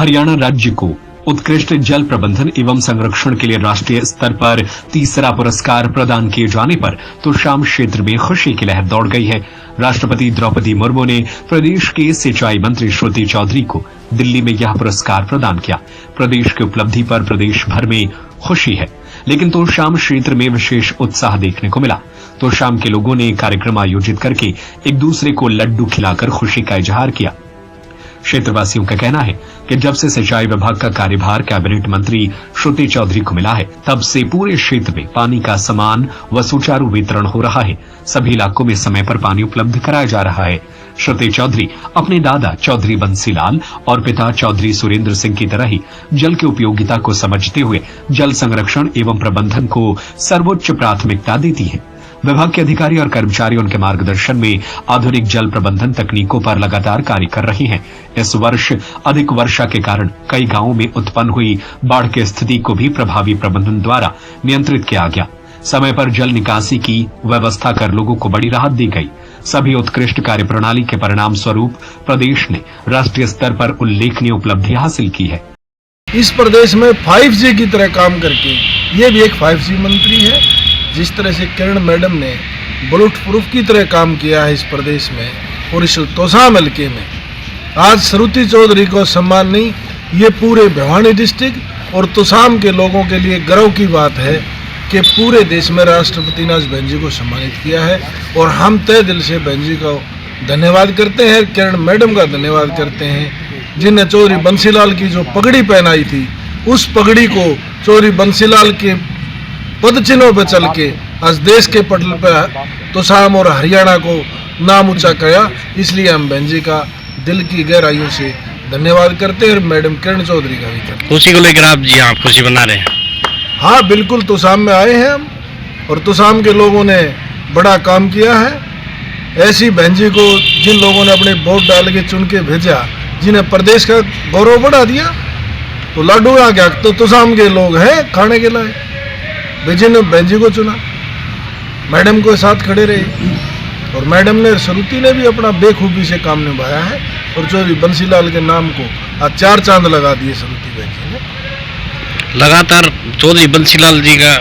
हरियाणा राज्य को उत्कृष्ट जल प्रबंधन एवं संरक्षण के लिए राष्ट्रीय स्तर पर तीसरा पुरस्कार प्रदान किए जाने पर तोशाम क्षेत्र में खुशी की लहर दौड़ गई है। राष्ट्रपति द्रौपदी मुर्मू ने प्रदेश के सिंचाई मंत्री श्रुति चौधरी को दिल्ली में यह पुरस्कार प्रदान किया। प्रदेश की उपलब्धि पर प्रदेश भर में खुशी है, लेकिन तोशाम क्षेत्र में विशेष उत्साह देखने को मिला। तोशाम के लोगों ने कार्यक्रम आयोजित करके एक दूसरे को लड्डू खिलाकर खुशी का इजहार किया। क्षेत्रवासियों का कहना है कि जब से सिंचाई विभाग का कार्यभार कैबिनेट मंत्री श्रुति चौधरी को मिला है, तब से पूरे क्षेत्र में पानी का समान व सुचारू वितरण हो रहा है। सभी इलाकों में समय पर पानी उपलब्ध कराया जा रहा है। श्रुति चौधरी अपने दादा चौधरी बंसीलाल और पिता चौधरी सुरेंद्र सिंह की तरह ही जल की उपयोगिता को समझते हुए जल संरक्षण एवं प्रबंधन को सर्वोच्च प्राथमिकता देती है। विभाग के अधिकारी और कर्मचारी उनके मार्गदर्शन में आधुनिक जल प्रबंधन तकनीकों पर लगातार कार्य कर रहे हैं। इस वर्ष अधिक वर्षा के कारण कई गांवों में उत्पन्न हुई बाढ़ की स्थिति को भी प्रभावी प्रबंधन द्वारा नियंत्रित किया गया। समय पर जल निकासी की व्यवस्था कर लोगों को बड़ी राहत दी गई। सभी उत्कृष्ट कार्य प्रणाली के परिणाम स्वरूप प्रदेश ने राष्ट्रीय स्तर पर उल्लेखनीय उपलब्धि हासिल की है। इस प्रदेश में 5G की तरह काम करके ये भी एक 5G मंत्री है। जिस तरह से किरण मैडम ने बुलेट प्रूफ की तरह काम किया है इस प्रदेश में और इस तोशाम हल्के में, आज श्रुति चौधरी को सम्मान नहीं, ये पूरे भिवानी डिस्ट्रिक्ट और तोशाम के लोगों के लिए गर्व की बात है कि पूरे देश में राष्ट्रपति ने आज बहन जी को सम्मानित किया है। और हम तय दिल से बहन जी को धन्यवाद करते हैं, किरण मैडम का धन्यवाद करते हैं, जिन्हें चौधरी बंसीलाल की जो पगड़ी पहनाई थी, उस पगड़ी को चौधरी बंसीलाल के पद चिन्हों पर चल के आज देश के पटल पर तोशाम और हरियाणा को नाम ऊंचा किया। इसलिए हम बहन जी का दिल की गहराइयों से धन्यवाद करते हैं और मैडम किरण चौधरी का भी करते हैं। खुशी को लेकर आप जी आप खुशी बना रहे हैं? हाँ बिल्कुल, तोशाम में आए हैं हम और तोशाम के लोगों ने बड़ा काम किया है। ऐसी बहन जी को जिन लोगों ने अपने वोट डाल के चुन के भेजा, जिन्हें प्रदेश का गौरव बढ़ा दिया, तो लड्डू आ गया तो तोशाम के लोग हैं खाने के लाए। बेजी ने बहन जी को चुना, मैडम को साथ खड़े रहे और मैडम ने श्रुति ने भी अपना बेखूबी से काम निभाया है और चौधरी बंसीलाल के नाम को आज 4 चांद लगा दिए श्रुति बहन जी ने। लगातार चौधरी बंसीलाल जी का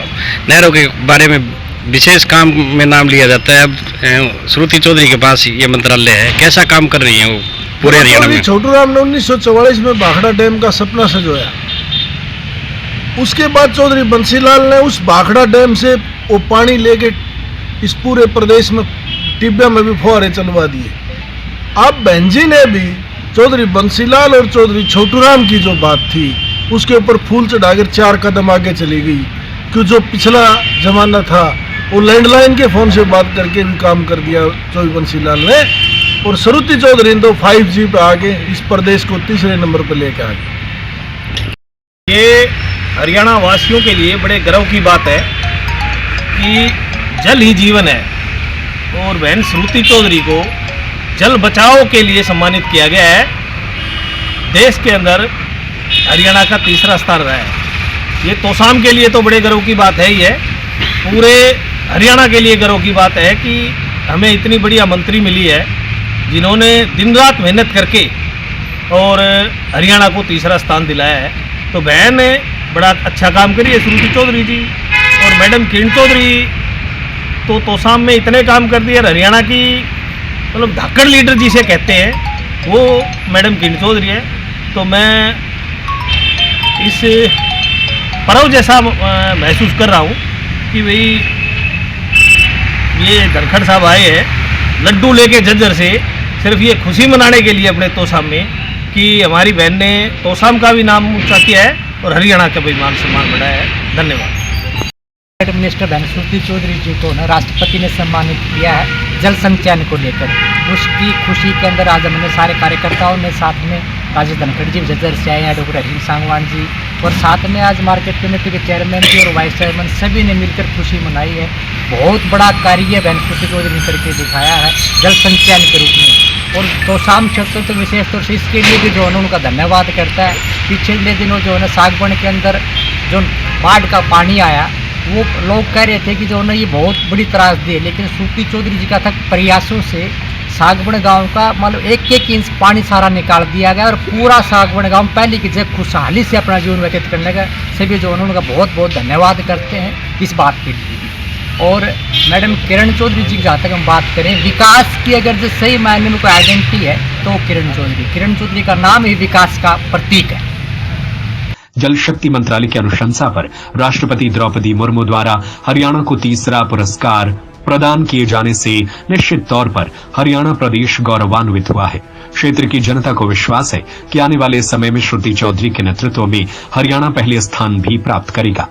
नहरों के बारे में विशेष काम में नाम लिया जाता है। अब श्रुति चौधरी के पास ये मंत्रालय है, कैसा काम कर रही है वो पूरे हरियाणा में? छोटूराम ने 1944 में भाखड़ा डैम का सपना सजोया। उसके बाद चौधरी बंसीलाल ने उस भाखड़ा डैम से वो पानी लेके इस पूरे प्रदेश में टिब्बे में भी फुहारे चलवा दिए। अब बहन जी ने भी चौधरी बंसीलाल और चौधरी छोटूराम की जो बात थी उसके ऊपर फूल चढ़ाकर 4 कदम आगे चली गई, क्योंकि जो पिछला जमाना था वो लैंडलाइन के फोन से बात करके भी काम कर दिया चौधरी बंसीलाल ने, और श्रुति चौधरी ने तो 5G पे आगे इस प्रदेश को तीसरे नंबर पर लेकर आ गए। ये हरियाणा वासियों के लिए बड़े गर्व की बात है कि जल ही जीवन है और बहन श्रुति चौधरी को जल बचाओ के लिए सम्मानित किया गया है। देश के अंदर हरियाणा का तीसरा स्थान रहा है। ये तोशाम के लिए तो बड़े गर्व की बात है ही है, पूरे हरियाणा के लिए गर्व की बात है कि हमें इतनी बढ़िया मंत्री मिली है जिन्होंने दिन रात मेहनत करके और हरियाणा को तीसरा स्थान दिलाया है। तो बहन ने बड़ा अच्छा काम करी है श्रुति चौधरी जी, और मैडम किरण चौधरी तो तोशाम में इतने काम कर दिए। हरियाणा की मतलब धाकड़ लीडर जिसे कहते हैं वो मैडम किरण चौधरी है। तो मैं इस पर्व जैसा महसूस कर रहा हूँ कि भाई ये धनखड़ साहब आए हैं लड्डू लेके झज्जर से सिर्फ ये खुशी मनाने के लिए अपने तोशाम में कि हमारी बहन ने तोशाम का भी नाम ऊंचा किया है और हरियाणा का भी मान सम्मान बढ़ाया है। धन्यवाद। मिनिस्टर बहन श्रुति चौधरी जी को ना राष्ट्रपति ने सम्मानित किया है जल संचयन को लेकर। उसकी खुशी के अंदर आज हमने सारे कार्यकर्ताओं ने साथ में राजेश धनखड़ जी झज्जर से आए हैं, डॉक्टर हरीम सांगवान जी और साथ में आज मार्केट कमेटी के चेयरमैन जी और वाइस चेयरमैन सभी ने मिलकर खुशी मनाई है। बहुत बड़ा कार्य बहन श्रुति चौधरी ने करके दिखाया है जल संचयन के रूप में। और तोशाम क्षेत्र तो विशेष तौर से इसके लिए भी जो है उनका धन्यवाद करता है। पिछले दिनों जो है सागबन के अंदर जो बाढ़ का पानी आया वो लोग कह रहे थे कि जो है ये बहुत बड़ी त्रासदी है, लेकिन श्रुति चौधरी जी का तक प्रयासों से सागवन गांव का मतलब 1-1 इंच पानी सारा निकाल दिया गया और पूरा सागवन गांव पहले की जगह खुशहाली से अपना जीवन व्यतीत करने का सभी जो उन्होंने बहुत बहुत धन्यवाद करते हैं इस बात के लिए। और मैडम किरण चौधरी जी की जहाँ तक हम बात करें विकास की, अगर जो सही मायने में कोई आइडेंटिटी है तो किरण चौधरी का नाम ही विकास का प्रतीक है। जल शक्ति मंत्रालय की अनुशंसा पर राष्ट्रपति द्रौपदी मुर्मू द्वारा हरियाणा को तीसरा पुरस्कार प्रदान किए जाने से निश्चित तौर पर हरियाणा प्रदेश गौरवान्वित हुआ है। क्षेत्र की जनता को विश्वास है कि आने वाले समय में श्रुति चौधरी के नेतृत्व में हरियाणा पहले स्थान भी प्राप्त करेगा।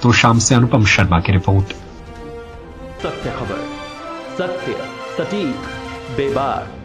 तो शाम से अनुपम शर्मा की रिपोर्ट। सत्य खबर, सत्य, सटीक, बेबाक।